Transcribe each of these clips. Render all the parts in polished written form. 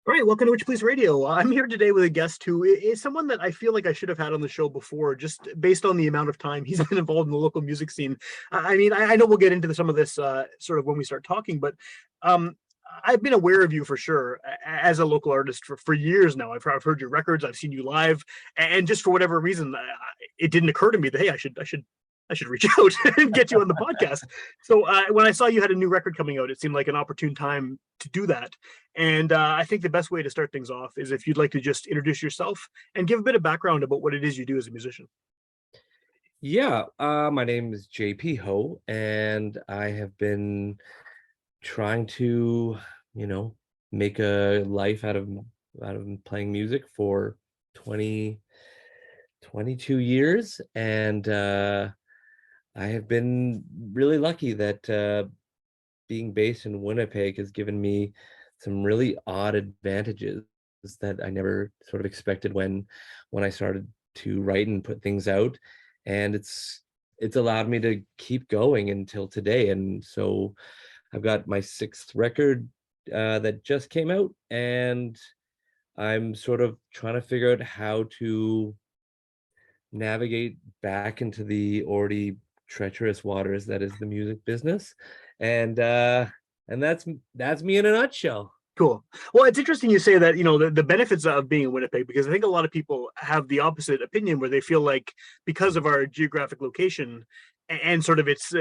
All right, welcome to Witchpolice Radio. I'm here today with a guest who is someone that I feel like I should have had on the show before, just based on the amount of time he's been involved in the local music scene. I know we'll get into some of this sort of when we start talking, but um, I've been aware of you for sure as a local artist for years now. I've heard your records, I've seen you live, and just for whatever reason, it didn't occur to me that hey, I should reach out and get you on the podcast. So when I saw you had a new record coming out, it seemed like an opportune time to do that. And I think the best way to start things off is if you'd like to just introduce yourself and give a bit of background about what it is you do as a musician. Yeah, my name is JP Hoe, and I have been trying to, you know, make a life out of playing music for 20, 22 years, and I have been really lucky that being based in Winnipeg has given me some really odd advantages that I never sort of expected when I started to write and put things out, and it's allowed me to keep going until today. And so I've got my sixth record that just came out, and I'm sort of trying to figure out how to navigate back into the already treacherous waters that is the music business. And that's me in a nutshell. Cool. Well, it's interesting you say that, the benefits of being in Winnipeg, because I think a lot of people have the opposite opinion where they feel like because of our geographic location and sort of its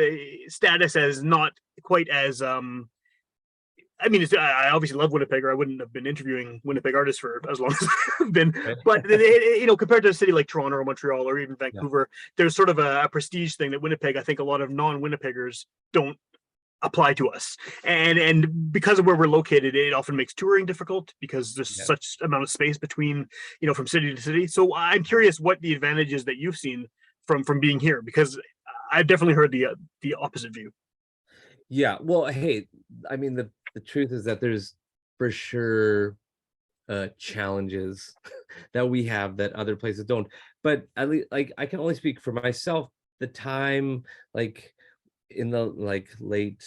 status as not quite as I obviously love Winnipeg, or I wouldn't have been interviewing Winnipeg artists for as long as I've been. Right? But compared to a city like Toronto or Montreal or even Yeah. Vancouver, there's sort of a prestige thing that Winnipeg. I think a lot of non-Winnipeggers don't apply to us, and because of where we're located, it often makes touring difficult because there's Yeah. such amount of space between, from city to city. So I'm curious what the advantages that you've seen from being here, because I've definitely heard the opposite view. Yeah. Well, hey, I mean the truth is that there's for sure challenges that we have that other places don't. But at least like I can only speak for myself. The time like in the like late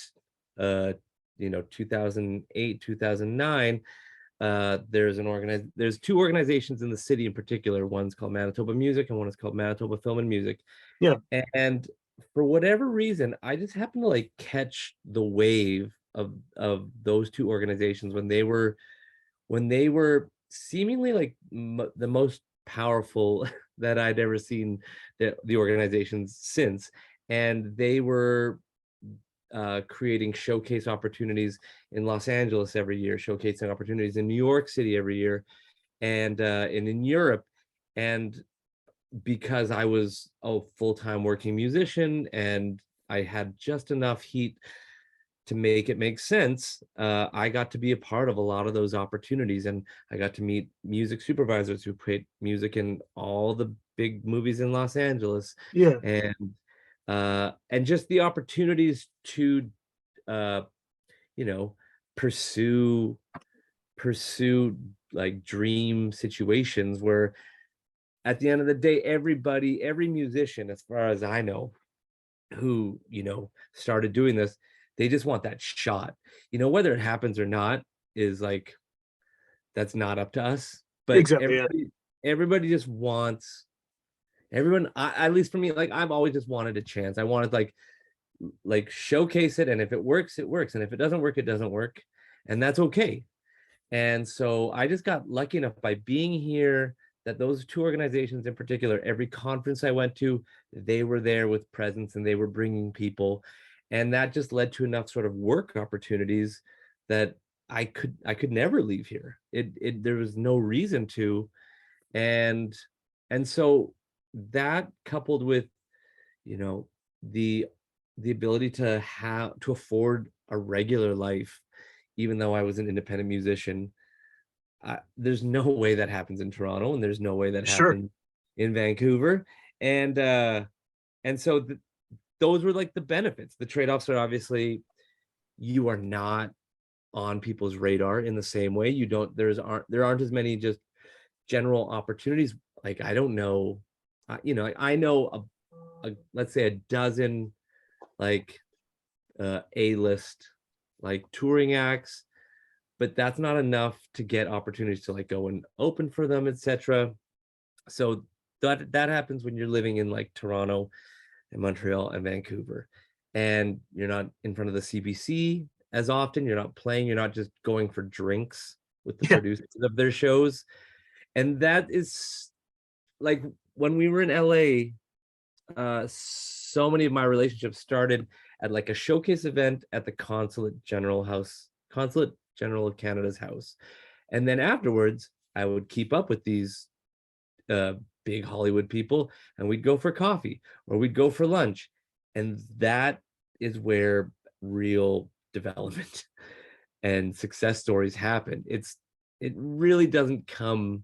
uh 2008, 2009, there's two organizations in the city in particular. One's called Manitoba Music and one is called Manitoba Film and Music. Yeah. And for whatever reason, I just happened to like catch the wave of those two organizations when they were seemingly like the most powerful that I'd ever seen the organizations since. And they were creating showcase opportunities in Los Angeles every year, showcasing opportunities in New York City every year, and in Europe. And because I was a full-time working musician and I had just enough heat to make it make sense, I got to be a part of a lot of those opportunities, and I got to meet music supervisors who played music in all the big movies in Los Angeles, Yeah. and and just the opportunities to uh, you know pursue pursue like dream situations where at the end of the day, every musician, as far as I know, who started doing this, they just want that shot. Whether it happens or not is like that's not up to us. But Exactly. Yeah. everybody just wants everyone. At least for me, like I've always just wanted a chance. I wanted like showcase it, and if it works, it works, and if it doesn't work, it doesn't work, and that's okay. And so I just got lucky enough by being here that those two organizations in particular, every conference I went to, they were there with presence and they were bringing people. And that just led to enough sort of work opportunities that I could never leave here. There was no reason to. And and so that coupled with, you know, the the ability to afford a regular life, even though I was an independent musician, there's no way that happens in Toronto, and there's no way that Sure. happens in Vancouver. And so those were like the benefits. The trade-offs are obviously you are not on people's radar in the same way. You don't there aren't as many just general opportunities. Like I don't know, I know let's say a dozen like A-list like touring acts, but that's not enough to get opportunities to like go and open for them, etc. So that happens when you're living in like Toronto and Montreal and Vancouver, and you're not in front of the CBC as often. You're not playing. You're not just going for drinks with the Yeah. producers of their shows. And that is like when we were in LA, so many of my relationships started at like a showcase event at the Consulate General of Canada's house. And then afterwards, I would keep up with these big Hollywood people, and we'd go for coffee or we'd go for lunch. And that is where real development and success stories happen. It really doesn't come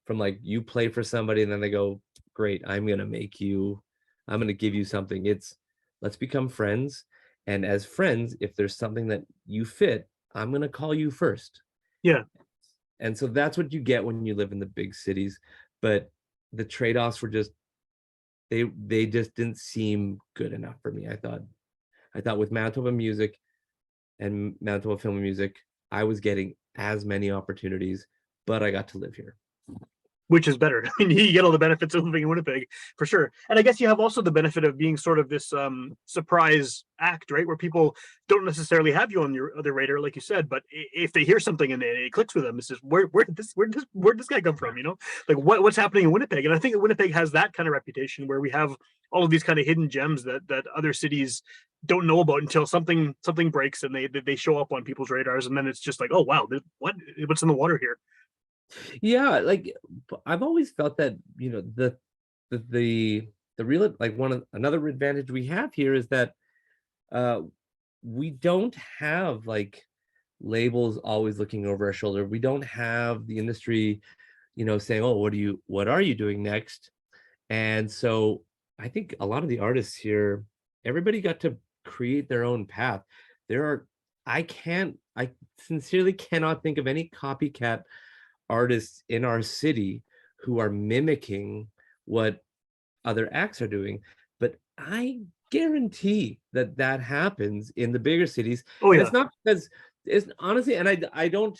from like you play for somebody and then they go, great, I'm going to give you something. It's let's become friends. And as friends, if there's something that you fit, I'm going to call you first. Yeah. And so that's what you get when you live in the big cities. But the trade-offs were just, they just didn't seem good enough for me. I thought with Manitoba music and Manitoba film and music, I was getting as many opportunities, but I got to live here. Which is better. I mean, you get all the benefits of living in Winnipeg for sure. And I guess you have also the benefit of being sort of this surprise act, right? Where people don't necessarily have you on your other radar, like you said, but if they hear something and it clicks with them, it's just where did this guy come from? You know, like what's happening in Winnipeg? And I think that Winnipeg has that kind of reputation where we have all of these kind of hidden gems that other cities don't know about until something breaks and they show up on people's radars, and then it's just like, oh wow, what's in the water here? Yeah, like I've always felt that, you know, the real like another advantage we have here is that we don't have like labels always looking over our shoulder. We don't have the industry, you know, saying, oh, what are you doing next? And so I think a lot of the artists here, everybody got to create their own path. I sincerely cannot think of any copycat artists in our city who are mimicking what other acts are doing, but I guarantee that happens in the bigger cities. Oh And yeah. it's not because it's honestly, and I don't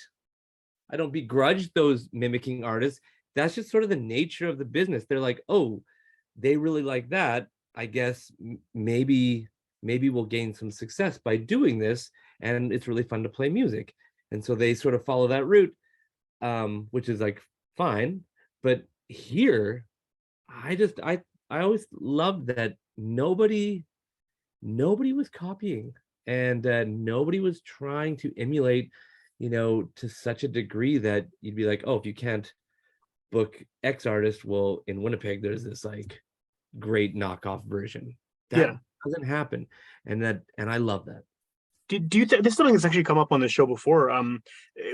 begrudge those mimicking artists. That's just sort of the nature of the business. They're like, oh, they really like that, I guess maybe we'll gain some success by doing this, and it's really fun to play music. And so they sort of follow that route, which is like fine. But here, I always loved that nobody was copying, and nobody was trying to emulate, you know, to such a degree that you'd be like, oh, if you can't book X artist, well, in Winnipeg there's this like great knockoff version that Yeah. doesn't happen. And I love that. Do you think this is something that's actually come up on the show before,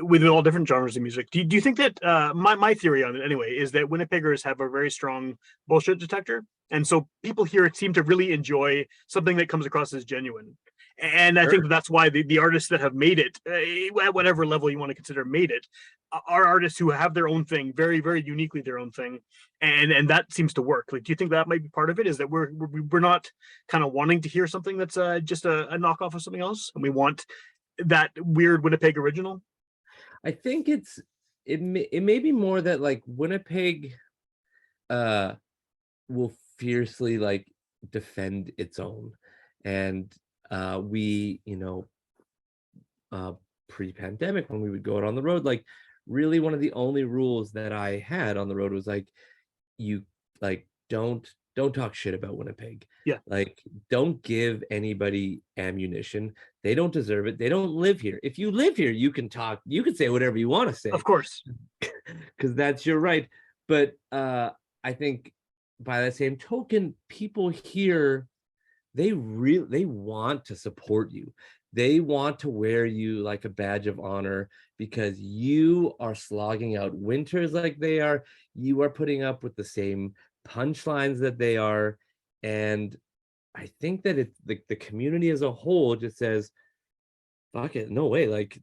with all different genres of music? Do you think that my theory on it anyway is that Winnipeggers have a very strong bullshit detector, and so people here seem to really enjoy something that comes across as genuine, and I think Sure. that's why the artists that have made it, at whatever level you want to consider made it, are artists who have their own thing, very very uniquely their own thing, and that seems to work. Like, do you think that might be part of it? Is that we're not kind of wanting to hear something that's just a knockoff of something else, and we want that weird Winnipeg original? I think it may be more that like Winnipeg uh will fiercely like defend its own. And we, you know, uh pre-pandemic, when we would go out on the road, like really one of the only rules that I had on the road was like, you like don't talk shit about Winnipeg. Yeah, Like, don't give anybody ammunition. They don't deserve it. They don't live here. If you live here, you can talk, you can say whatever you want to of say, course. because that's your right. But I think by the same token, people here, they want to support you. They want to wear you like a badge of honor because you are slogging out winters like they are. You are putting up with the same punchlines that they are. And I think that it's the community as a whole just says, fuck it, no way. Like,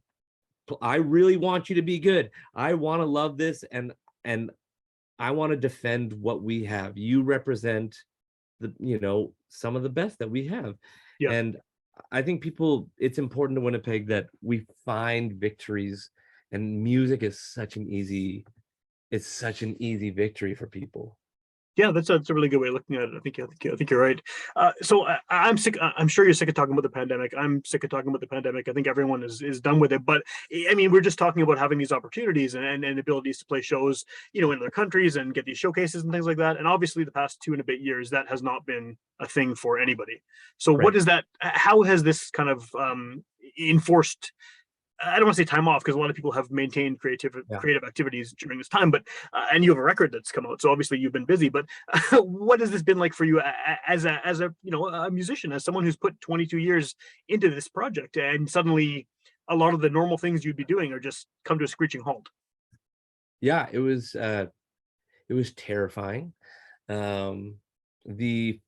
I really want you to be good. I want to love this, and I want to defend what we have. You represent the, you know, some of the best that we have. Yeah, And I think it's important to Winnipeg that we find victories and music is such an easy, it's such an easy victory for people. Yeah, that's a really good way of looking at it. I think you're right. I'm sick. I'm sure you're sick of talking about the pandemic. I'm sick of talking about the pandemic. I think everyone is done with it. But I mean, we're just talking about having these opportunities and abilities to play shows, in their countries and get these showcases and things like that. And obviously, the past 2 and a bit years, that has not been a thing for anybody. So, what Right. is that? How has this kind of enforced? I don't want to say time off because a lot of people have maintained Yeah. creative activities during this time, but and you have a record that's come out, so obviously you've been busy. But what has this been like for you as a a musician, as someone who's put 22 years into this project, and suddenly a lot of the normal things you'd be doing are just come to a screeching halt? Yeah, it was terrifying. Um, the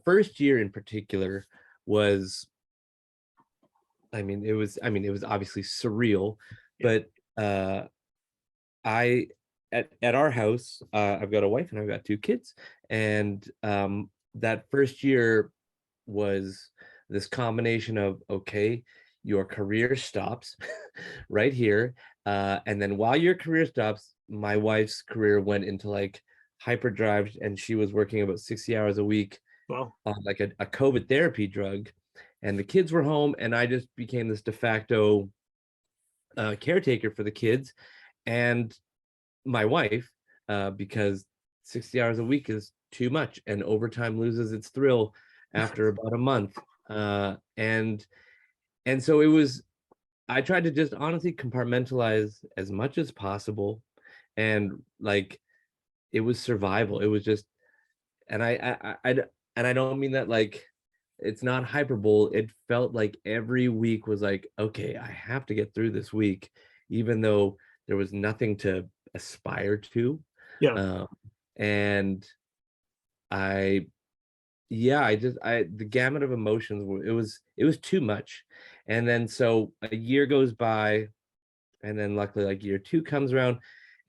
first year in particular was, it was obviously surreal, Yeah, but I at our house, I've got a wife and I've got 2 kids, and that first year was this combination of, okay, your career stops right here, and then while your career stops, my wife's career went into like hyperdrive, and she was working about 60 hours a week well, on like a COVID therapy drug, and the kids were home, and I just became this de facto caretaker for the kids and my wife, because 60 hours a week is too much, and overtime loses its thrill after about a month. And so it was, I tried to just honestly compartmentalize as much as possible, and like it was survival. It was just, and and I don't mean that like it's not hyperbole. It felt like every week was like, okay, I have to get through this week, even though there was nothing to aspire to. yeah, Um, and I, yeah, the gamut of emotions, it was too much. And then so a year goes by, and then luckily like year 2 comes around,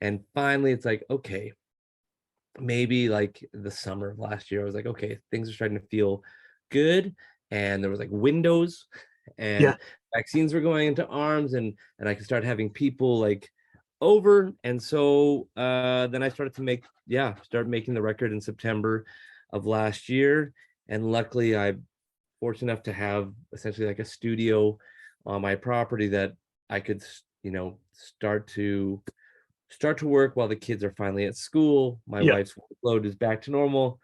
and finally it's like, okay, maybe like the summer of last year, I was like, okay, things are starting to feel good. And there was like windows, yeah, and vaccines were going into arms, and I could start having people like over. And so then I started to start making the record in September of last year. And luckily I fortunate enough to have essentially like a studio on my property that I could, start to work while the kids are finally at school. My yeah, wife's workload is back to normal,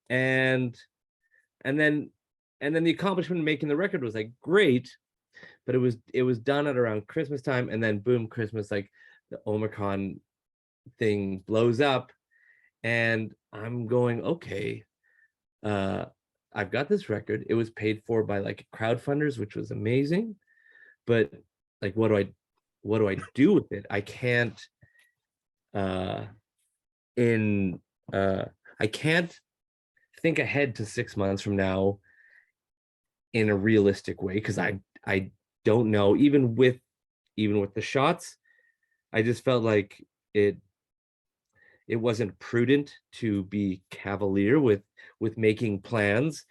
and and then the accomplishment of making the record was like great, but it was done at around Christmas time, and then boom, Christmas, like the Omicron thing blows up, and I'm going, okay, uh, I've got this record. It was paid for by like crowdfunders, which was amazing, but like, what do I do with it? I can't uh in I can't think ahead to 6 months from now in a realistic way, because I don't know. Even with the shots, I just felt like it wasn't prudent to be cavalier with making plans.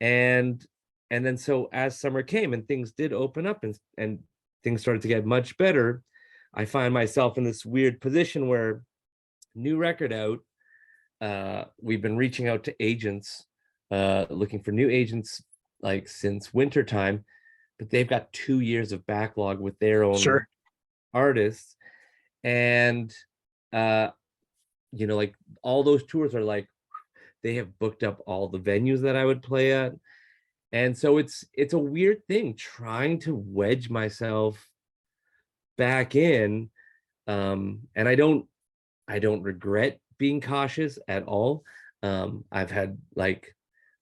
And and then so as summer came and things did open up, and things started to get much better, I find myself in this weird position where new record out, we've been reaching out to agents, looking for new agents like since winter time, but they've got 2 years of backlog with their own sure, artists. And uh like all those tours are like, they have booked up all the venues that I would play at. And so it's a weird thing trying to wedge myself back in. And I don't regret being cautious at all. I've had like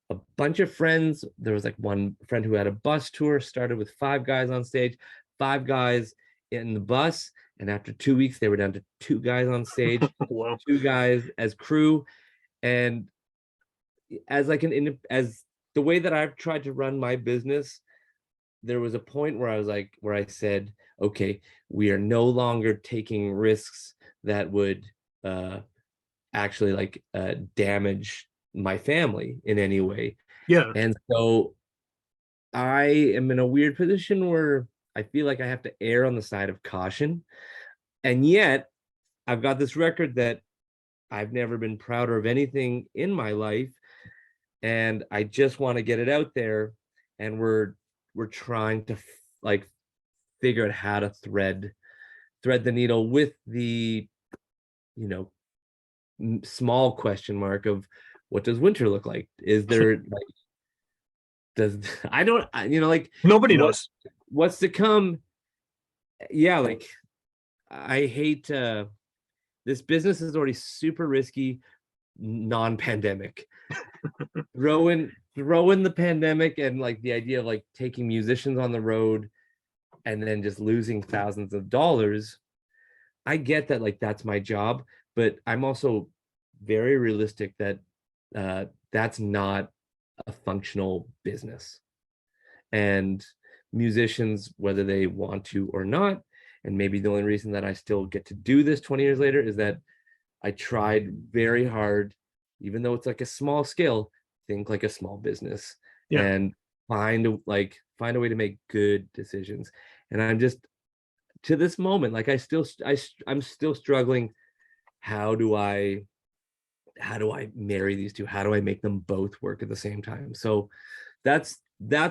a bunch of friends. There was like one friend who had a bus tour, started with 5 guys on stage, 5 guys in the bus, and after 2 weeks they were down to 2 guys on stage, wow, 2 guys as crew. And as like as the way that I've tried to run my business, there was a point where I said, okay, we are no longer taking risks that would uh actually like damage my family in any way. yeah, And so I am in a weird position where I feel like I have to err on the side of caution. and yet I've got this record that I've never been prouder of anything in my life, and I just want to get it out there. And we're trying to like figure out how to thread the needle with the, you know, small question mark of what does winter look like? Is there like does I don't you know, like Nobody knows. what's to come? Yeah, like I hate this business is already super risky, non-pandemic. Throw in the pandemic and like the idea of like taking musicians on the road and then just losing thousands of dollars. I get that, like that's my job, but I'm also very realistic that that's not a functional business. And musicians, whether they want to or not, and maybe the only reason that I still get to do this 20 years later is that I tried very hard, even though it's like a small scale, think like a small business Yeah. and find a way to make good decisions. And I'm just to this moment, like I'm still struggling. How do I marry these two? How do I make them both work at the same time? So that's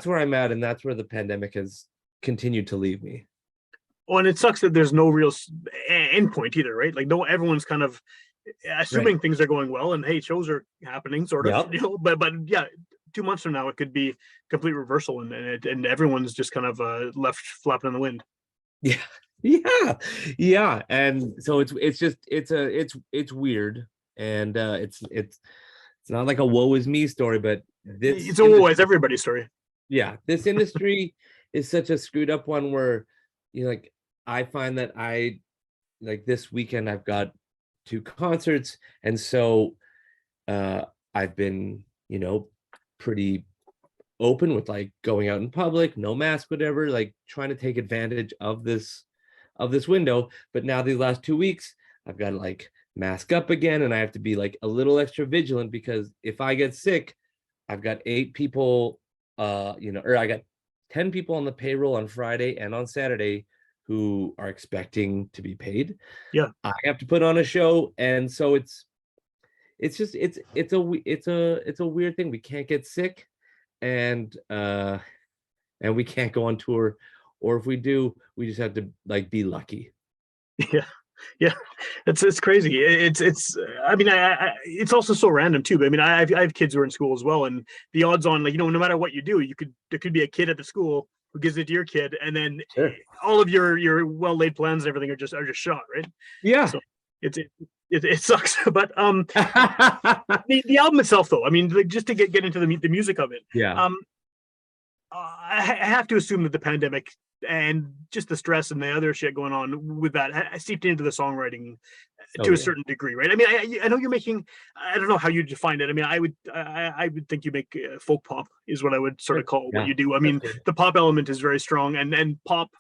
where I'm at, and that's where the pandemic has continued to leave me. Oh, and it sucks that there's no real endpoint either, right? Like, no, everyone's kind of Right. assuming things are going well, and hey, shows are happening, sort of, Yep. But yeah, 2 months from now, it could be complete reversal, and everyone's just kind of left flapping in the wind. Yeah. Yeah. Yeah. And so it's just it's weird. And it's not like a woe is me story, but this It's industry, always everybody's story. yeah, this industry is such a screwed up one where like I find that I like this weekend I've got two concerts, and so I've been, pretty open with like going out in public, no mask, whatever, like trying to take advantage of this window. But now these last 2 weeks, I've got to like mask up again, and I have to be like a little extra vigilant because if I get sick, I've got 8 people, or I got 10 people on the payroll on Friday and on Saturday who are expecting to be paid. Yeah. I have to put on a show, and so it's just it's a weird thing. We can't get sick, and we can't go on tour, or if we do, we just have to like be lucky. Yeah, yeah, it's crazy. It's. I mean, it's also so random too. But I mean, I have kids who are in school as well, and the odds on, like, no matter what you do, there could be a kid at the school who gives it to your kid, and then Sure. all of your well laid plans and everything are just shot, right? Yeah. So it sucks. But the album itself, though, I mean, like, just to get into the music of it, Yeah. um, I have to assume that the pandemic and just the stress and the other shit going on with that seeped into the songwriting Oh to a yeah. certain degree, right? I mean, I know you're making. I don't know how you define it. I mean, I would think you make folk pop is what I would sort of call what Yeah. you do. I That's mean, good. the pop element is very strong, and pop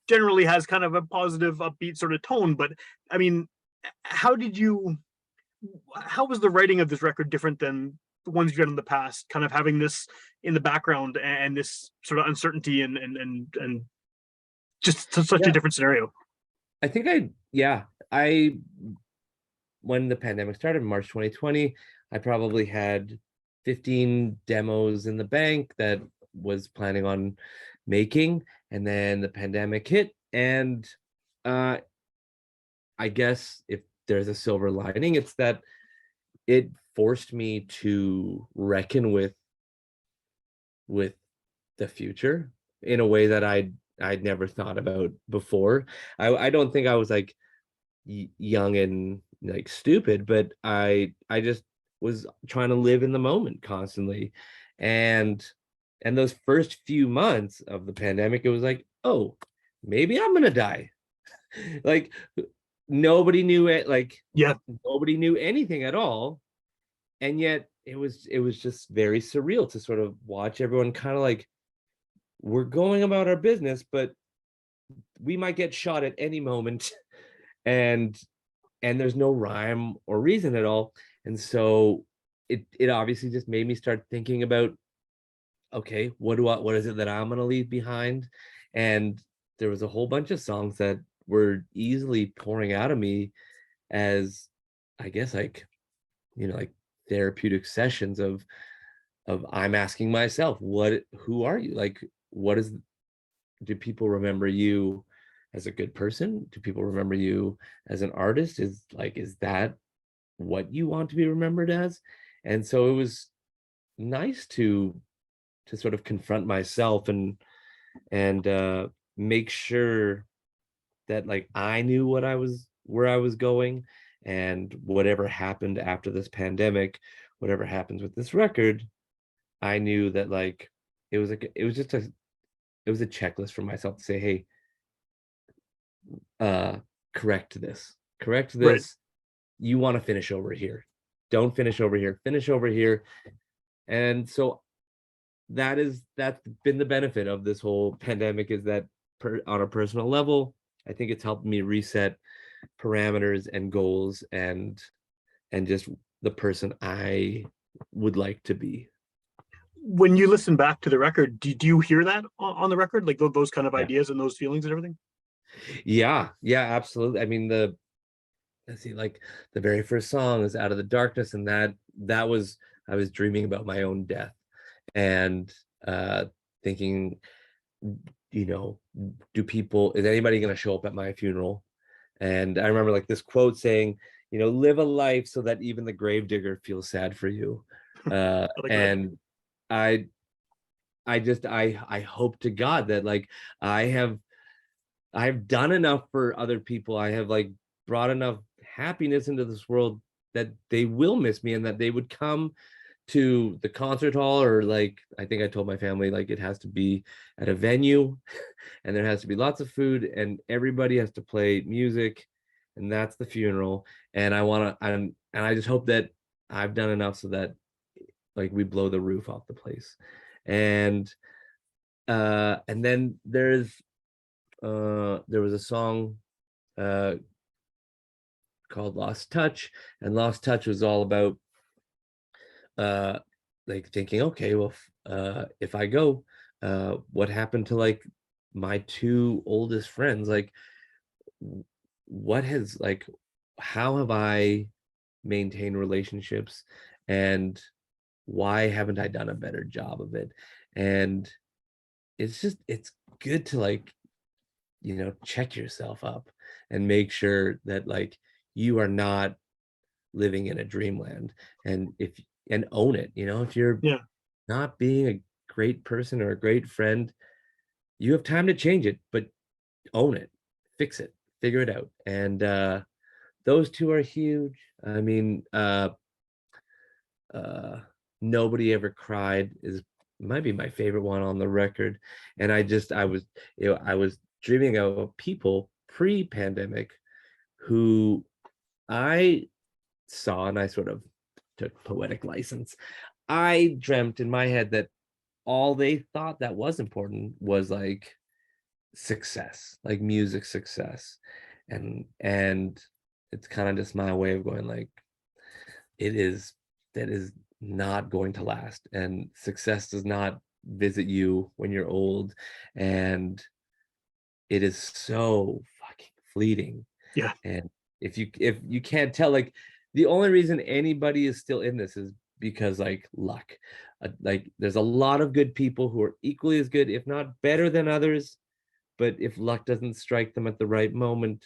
generally has kind of a positive, upbeat sort of tone. But I mean, how did you? How was the writing of this record different than the ones you've done in the past? Kind of having this in the background and this sort of uncertainty and just such a Yeah. different scenario. I think I when the pandemic started in March 2020, I probably had 15 demos in the bank that was planning on making, and then the pandemic hit, and uh I guess if there's a silver lining, it's that it forced me to reckon with the future in a way that I'd never thought about before. I don't think I was like young and like stupid, but I just was trying to live in the moment constantly. And those first few months of the pandemic, it was like, oh, maybe I'm gonna die. Like nobody knew it, like Yeah, nobody knew anything at all. And yet it was just very surreal to sort of watch everyone kind of like, we're going about our business, but we might get shot at any moment. and and there's no rhyme or reason at all. And so it obviously just made me start thinking about, okay, what is it that I'm going to leave behind? And there was a whole bunch of songs that were easily pouring out of me as, I guess, like, like therapeutic sessions of I'm asking myself, who are you? Like, do people remember you as a good person? Do people remember you as an artist? Is that what you want to be remembered as? And so it was nice to sort of confront myself and make sure that like I knew where I was going, and whatever happened after this pandemic, whatever happens with this record, I knew that like it was just a checklist for myself to say, hey, uh correct this, correct Right. this. You want to finish over here. Don't finish over here. Finish over here. And so that's been the benefit of this whole pandemic, is that on a personal level, I think it's helped me reset parameters and goals and just the person I would like to be. When you listen back to the record, do you hear that on the record, like those kind of Yeah. ideas and those feelings and everything? Yeah, yeah, absolutely. I mean, let's see, like the very first song is Out of the Darkness, and that was, I was dreaming about my own death, and thinking, is anybody going to show up at my funeral? And I remember like this quote saying, live a life so that even the gravedigger feels sad for you. I like that. And I I hope to God that like I have I've done enough for other people. I have like brought enough happiness into this world that they will miss me, and that they would come to the concert hall, or like I think I told my family like it has to be at a venue and there has to be lots of food and everybody has to play music, and that's the funeral. And I just hope that I've done enough so that like we blow the roof off the place. And then there was a song uh called Lost Touch, and Lost Touch was all about uh like thinking, okay, well, if I go, what happened to like my two oldest friends? Like, what has like how have I maintained relationships, and why haven't I done a better job of it? And it's good to like, check yourself up and make sure that like you are not living in a dreamland, and own it. If you're Yeah. not being a great person or a great friend, you have time to change it, but own it, fix it, figure it out. And those two are huge. I mean, uh Nobody Ever Cried is might be my favorite one on the record. And I was dreaming of people pre-pandemic who I saw, and I sort of took poetic license. I dreamt in my head that all they thought that was important was like success, like music success. And it's kind of just my way of going like, it is that is not going to last, and success does not visit you when you're old, and it is so fucking fleeting. Yeah. And if you can't tell, like the only reason anybody is still in this is because like luck. Like there's a lot of good people who are equally as good, if not better than others, but if luck doesn't strike them at the right moment,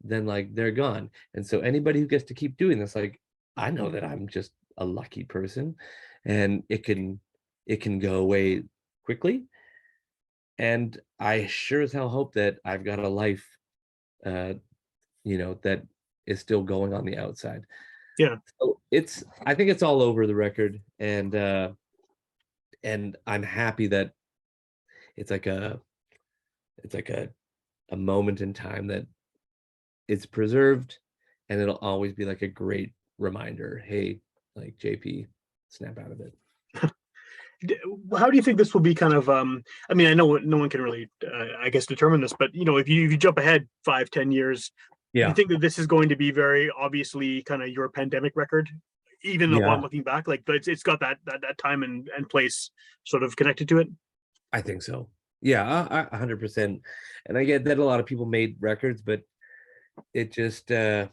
then like they're gone. And so anybody who gets to keep doing this, like I know that I'm just a lucky person, and it can go away quickly. And I sure as hell hope that I've got a life uh that is still going on the outside. Yeah. So I think it's all over the record, and I'm happy that it's like a moment in time that it's preserved, and it'll always be like a great reminder. Hey, like JP, snap out of it. How do you think this will be kind of I mean, I know no one can really I guess determine this, but if you jump ahead 5-10 years, do you Yeah. think that this is going to be very obviously kind of your pandemic record, even upon Yeah, looking back, like, but it's got that time and place sort of connected to it? I think so. Yeah, 100%. And I get that a lot of people made records, but it just that's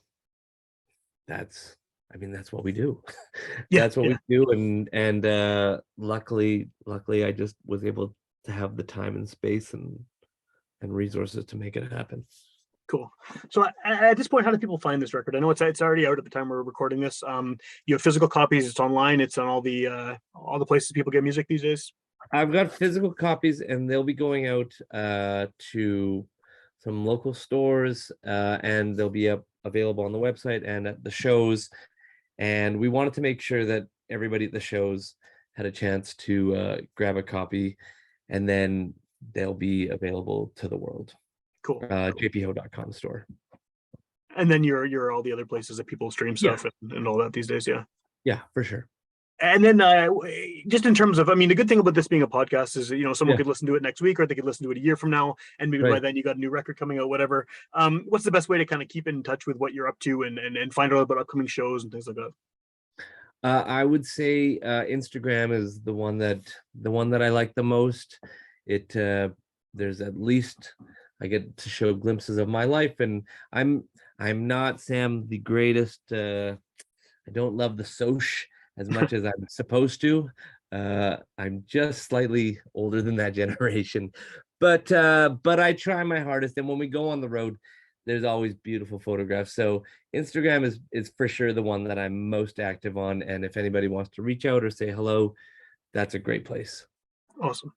I mean that's what we do. Yeah, That's what yeah, we do, and luckily I just was able to have the time and space and resources to make it happen. cool. So at this point, how do people find this record? I know it's already out at the time we're recording this. You have physical copies. It's online. It's on all the places people get music these days. I've got physical copies, and they'll be going out to some local stores, and they'll be available on the website and at the shows. And we wanted to make sure that everybody at the shows had a chance to grab a copy, and then they'll be available to the world. Cool. JPHoe.com store. And then you're all the other places that people stream stuff and all that these days. Yeah. Yeah, for sure. And then just in terms of, I mean, the good thing about this being a podcast is, someone could listen to it next week, or they could listen to it a year from now, and maybe by then you got a new record coming out, whatever. What's the best way to kind of keep in touch with what you're up to and find out about upcoming shows and things like that? I would say Instagram is the one that I like the most. It there's at least I get to show glimpses of my life, and I'm not, Sam, the greatest. I don't love the soch as much as I'm supposed to. I'm just slightly older than that generation, but I try my hardest. And when we go on the road, there's always beautiful photographs. So Instagram is for sure the one that I'm most active on. And if anybody wants to reach out or say hello, that's a great place. Awesome.